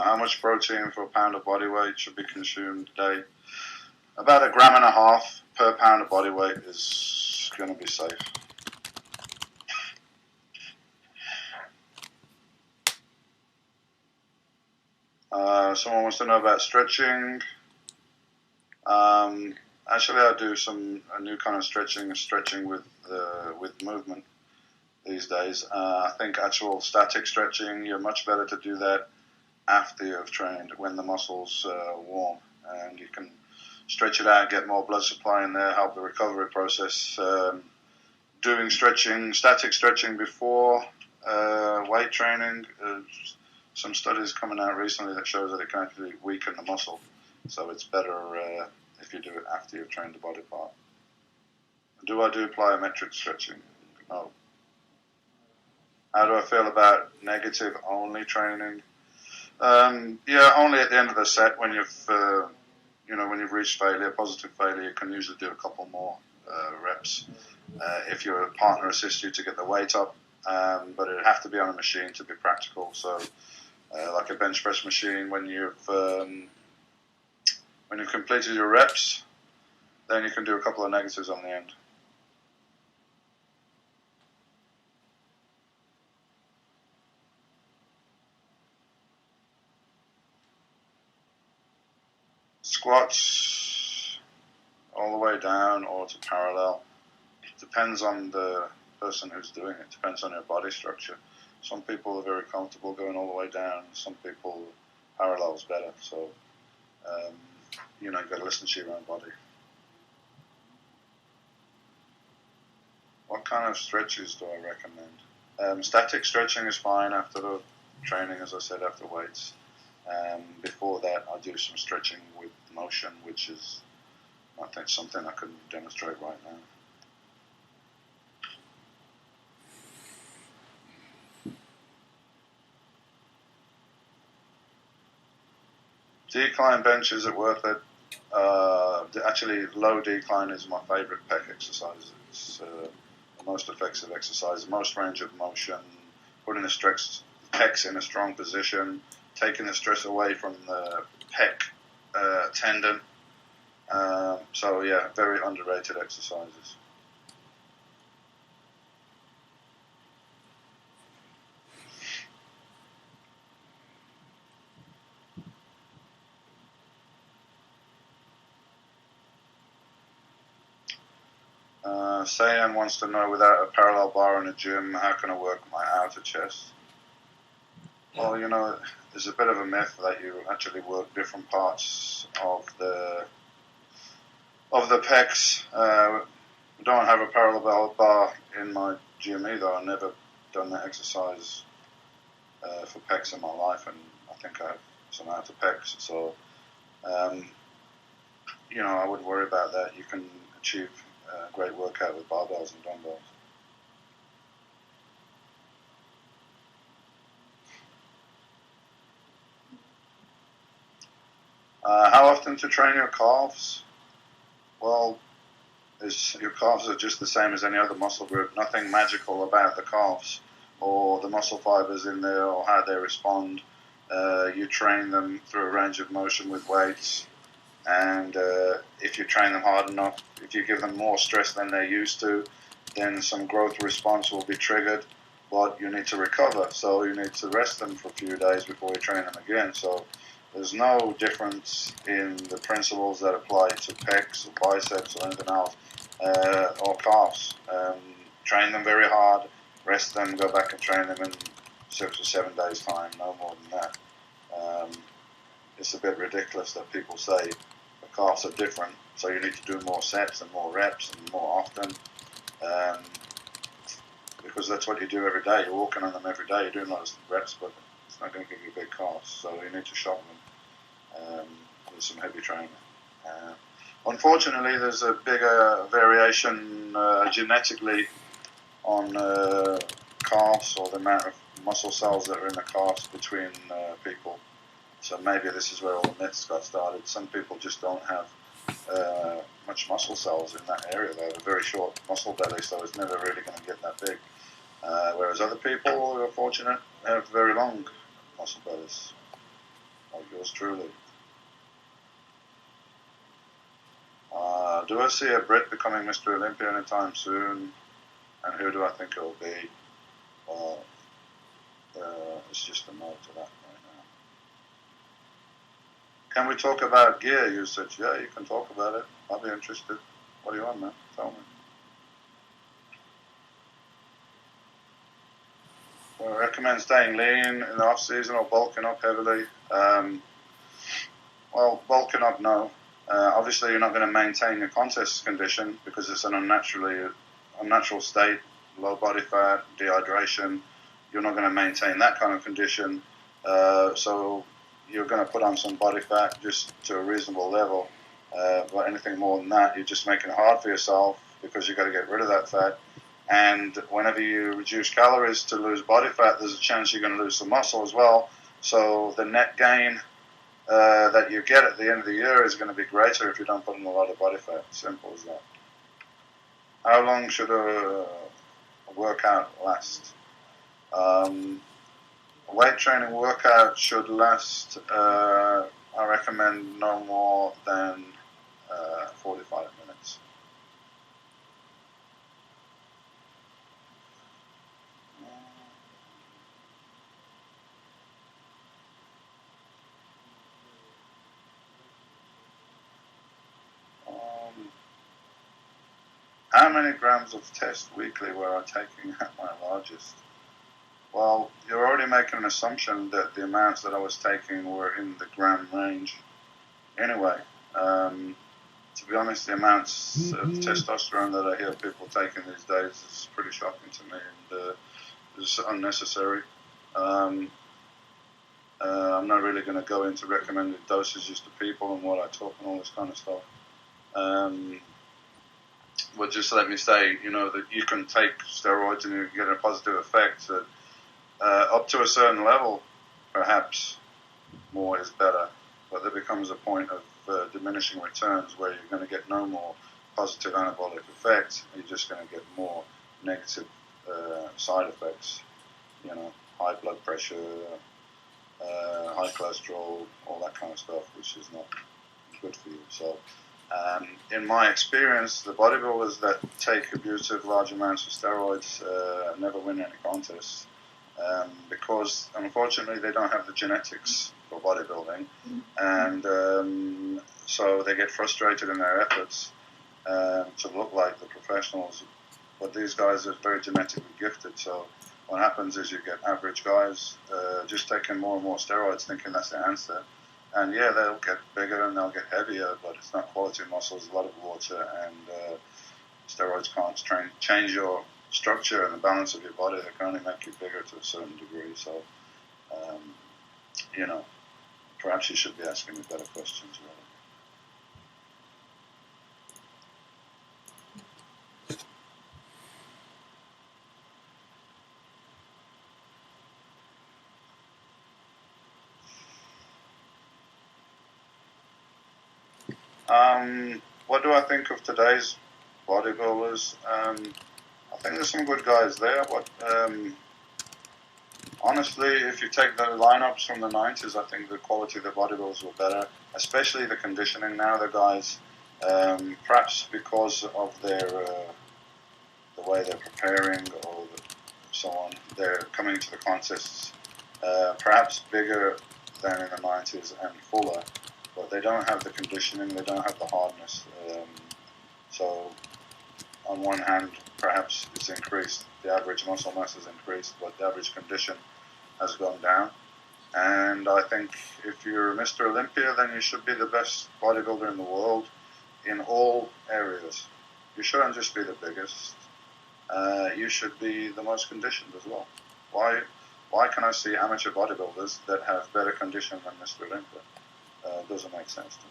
How much protein for a pound of body weight should be consumed a day? About 1.5 grams per pound of body weight is going to be safe. Someone wants to know about stretching. Actually, I do a new kind of stretching with movement these days. I think actual static stretching, you're much better to do that after you've trained, when the muscles are warm, and you can stretch it out, get more blood supply in there, help the recovery process. Doing static stretching before weight training, some studies coming out recently that shows that it can actually weaken the muscle. So it's better if you do it after you've trained the body part. Do I do plyometric stretching? No. How do I feel about negative only training? Yeah, only at the end of the set when you've reached failure, positive failure, you can usually do a couple more reps if your partner assists you to get the weight up. But it'd have to be on a machine to be practical. So, like a bench press machine, when you've completed your reps, then you can do a couple of negatives on the end. Squats all the way down or to parallel. It depends on the person who's doing it. Depends on your body structure. Some people are very comfortable going all the way down. Some people, parallel's better. So, you've got to listen to your own body. What kind of stretches do I recommend? Static stretching is fine after the training, as I said, after weights. Before that, I do some stretching with motion, which is, I think, something I can demonstrate right now. Decline bench, is it worth it? Actually, low decline is my favorite pec exercise. It's the most effective exercise, the most range of motion, putting the pecs in a strong position, taking the stress away from the pec tendon. So yeah, very underrated exercises. Sayan wants to know, without a parallel bar in a gym, how can I work my outer chest? Well, there's a bit of a myth that you actually work different parts of the pecs. We don't have a parallel bar in my gym either. I've never done that exercise for pecs in my life, and I think I have some outer pecs. So, I wouldn't worry about that. You can achieve a great workout with barbells and dumbbells. How often to train your calves? Well, your calves are just the same as any other muscle group. Nothing magical about the calves or the muscle fibers in there or how they respond. You train them through a range of motion with weights, and if you train them hard enough, if you give them more stress than they're used to, then some growth response will be triggered, but you need to recover. So you need to rest them for a few days before you train them again. So there's no difference in the principles that apply to pecs or biceps or anything else, or calves. Train them very hard, rest them, go back and train them in 6 or 7 days' time, no more than that. It's a bit ridiculous that people say the calves are different, so you need to do more sets and more reps and more often, because that's what you do every day. You're walking on them every day, you're doing those reps, but it's not going to give you big calves, so you need to sharpen them with some heavy training. Unfortunately, there's a bigger variation genetically on calves, or the amount of muscle cells that are in the calves between people. So maybe this is where all the myths got started. Some people just don't have much muscle cells in that area. They have a very short muscle belly, so it's never really going to get that big. Whereas other people who are fortunate have very long muscle bellies. yours truly. Do I see a Brit becoming Mr. Olympia anytime soon? And who do I think it will be? Well, it's just a no to that right now. Can we talk about gear usage? Yeah, you can talk about it. I'll be interested. What do you want, man? Tell me. I recommend staying lean in the off season or bulking up heavily. Well, bulking up, no. Obviously, you're not going to maintain your contest condition because it's an unnatural state, low body fat, dehydration. You're not going to maintain that kind of condition. So you're going to put on some body fat just to a reasonable level. But anything more than that, you're just making it hard for yourself because you've got to get rid of that fat. And whenever you reduce calories to lose body fat, there's a chance you're going to lose some muscle as well. So the net gain that you get at the end of the year is going to be greater if you don't put in a lot of body fat. Simple as that. How long should a workout last? A weight training workout should last, I recommend no more than 45 minutes. How many grams of test weekly were I taking at my largest? Well, you're already making an assumption that the amounts that I was taking were in the gram range. Anyway, to be honest, the amounts of testosterone that I hear people taking these days is pretty shocking to me, and it's unnecessary. I'm not really going to go into recommended dosages to people and what I talk and all this kind of stuff. But just let me say, that you can take steroids and you get a positive effect. That up to a certain level, perhaps more is better. But there becomes a point of diminishing returns where you're going to get no more positive anabolic effects. You're just going to get more negative side effects. High blood pressure, high cholesterol, all that kind of stuff, which is not good for you. So, in my experience, the bodybuilders that take abusive large amounts of steroids never win any contests because, unfortunately, they don't have the genetics for bodybuilding, and so they get frustrated in their efforts to look like the professionals. But these guys are very genetically gifted, so what happens is you get average guys just taking more and more steroids, thinking that's the answer. And yeah, they'll get bigger and they'll get heavier, but it's not quality muscles, a lot of water, and steroids can't change your structure and the balance of your body. They can only make you bigger to a certain degree. So, perhaps you should be asking me better questions, really. What do I think of today's bodybuilders? I think there's some good guys there, but honestly, if you take the lineups from the 90s, I think the quality of the bodybuilders were better, especially the conditioning now. The guys, perhaps because of their the way they're preparing or so on, they're coming to the contests perhaps bigger than in the 90s and fuller. But they don't have the conditioning, they don't have the hardness. So, on one hand, perhaps it's increased, the average muscle mass has increased, but the average condition has gone down. And I think if you're Mr. Olympia, then you should be the best bodybuilder in the world in all areas. You shouldn't just be the biggest. You should be the most conditioned as well. Why can I see amateur bodybuilders that have better condition than Mr. Olympia? Doesn't make sense to me.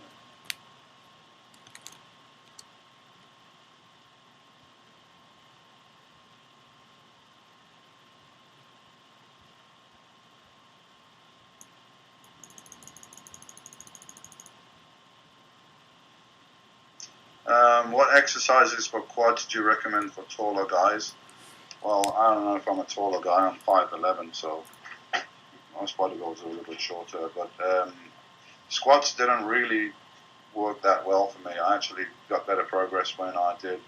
What exercises for quads do you recommend for taller guys? Well, I don't know if I'm a taller guy. I'm 5'11", so most bodybuilders are a little bit shorter. But Squats didn't really work that well for me. I actually got better progress when I did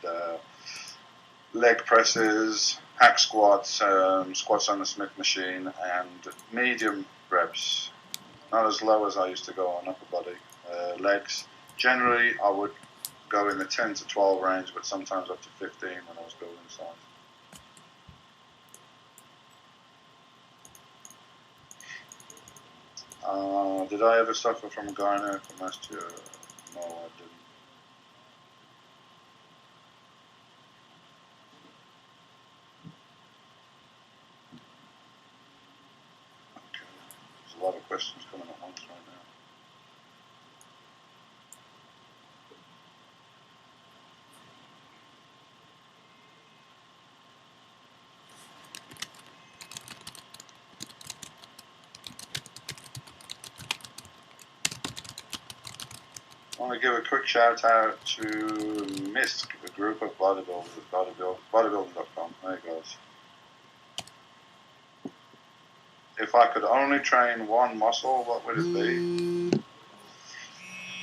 leg presses, hack squats, squats on the Smith machine, and medium reps. Not as low as I used to go on upper body. Legs, generally I would go in the 10 to 12 range, but sometimes up to 15 when I was building size. Did I ever suffer from gynecomastia? No, I didn't. Okay, there's a lot of questions coming at once right now. I want to give a quick shout out to MISC, a group of bodybuilders, bodybuilding.com. There you guys. If I could only train one muscle, what would it be?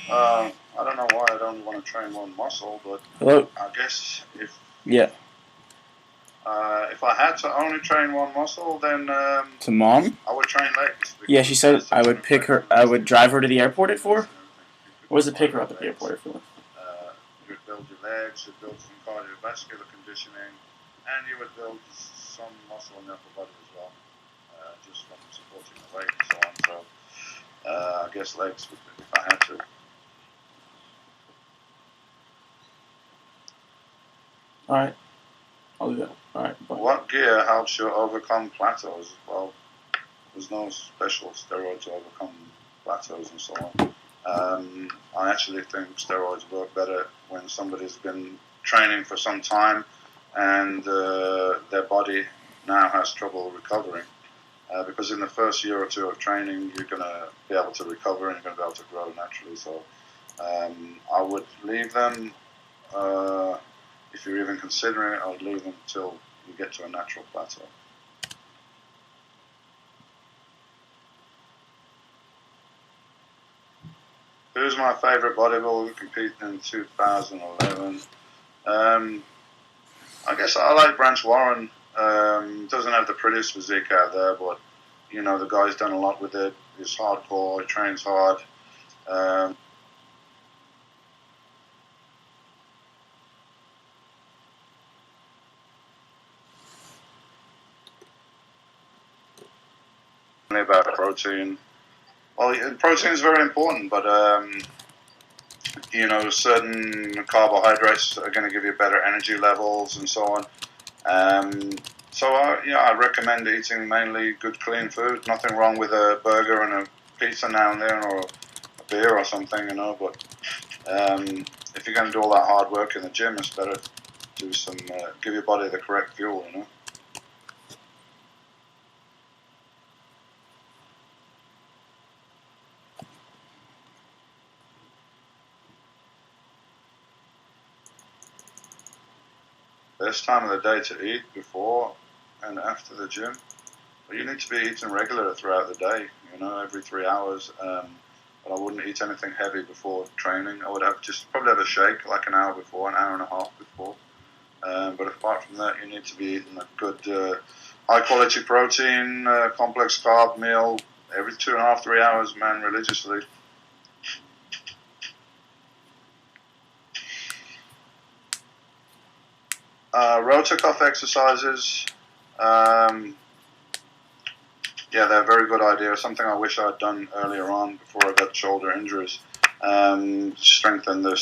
I don't know why I don't want to train one muscle, but hello. I guess if I had to only train one muscle, then to mom, I would train legs. Yeah, she said I would pick her. I would drive her to the airport at 4. Or was it pick her up at the airport at 4? You would build your legs, you'd build some cardiovascular conditioning, and you would build some muscle in the upper body as well, just from supporting the weight and so on. So I guess legs would be if I had to. All right, I'll do that. All right. Bye. What gear helps you overcome plateaus? Well, there's no special steroid to overcome plateaus and so on. I actually think steroids work better when somebody's been training for some time and their body now has trouble recovering. Because in the first year or two of training, you're going to be able to recover and you're going to be able to grow naturally. So I would leave them, if you're even considering it, I would leave them until you get to a natural plateau. Who's my favourite bodybuilder competing in 2011? I guess I like Branch Warren. Doesn't have the prettiest physique out there, but you know the guy's done a lot with it. He's hardcore. He trains hard. About protein. Well, protein is very important, but you know, certain carbohydrates are going to give you better energy levels and so on. So I recommend eating mainly good, clean food. Nothing wrong with a burger and a pizza now and then, or a beer or something, you know. But if you're going to do all that hard work in the gym, it's better to do some, give your body the correct fuel, you know. Best time of the day to eat before and after the gym. Well, you need to be eating regular throughout the day, you know, every 3 hours. But I wouldn't eat anything heavy before training. I would probably have a shake like an hour before, an hour and a half before. But apart from that, you need to be eating a good, high quality protein, complex carb meal every 2.5, 3 hours, man, religiously. Rotor cuff exercises, yeah, they're a very good idea. Something I wish I'd done earlier on before I got shoulder injuries. Strengthen the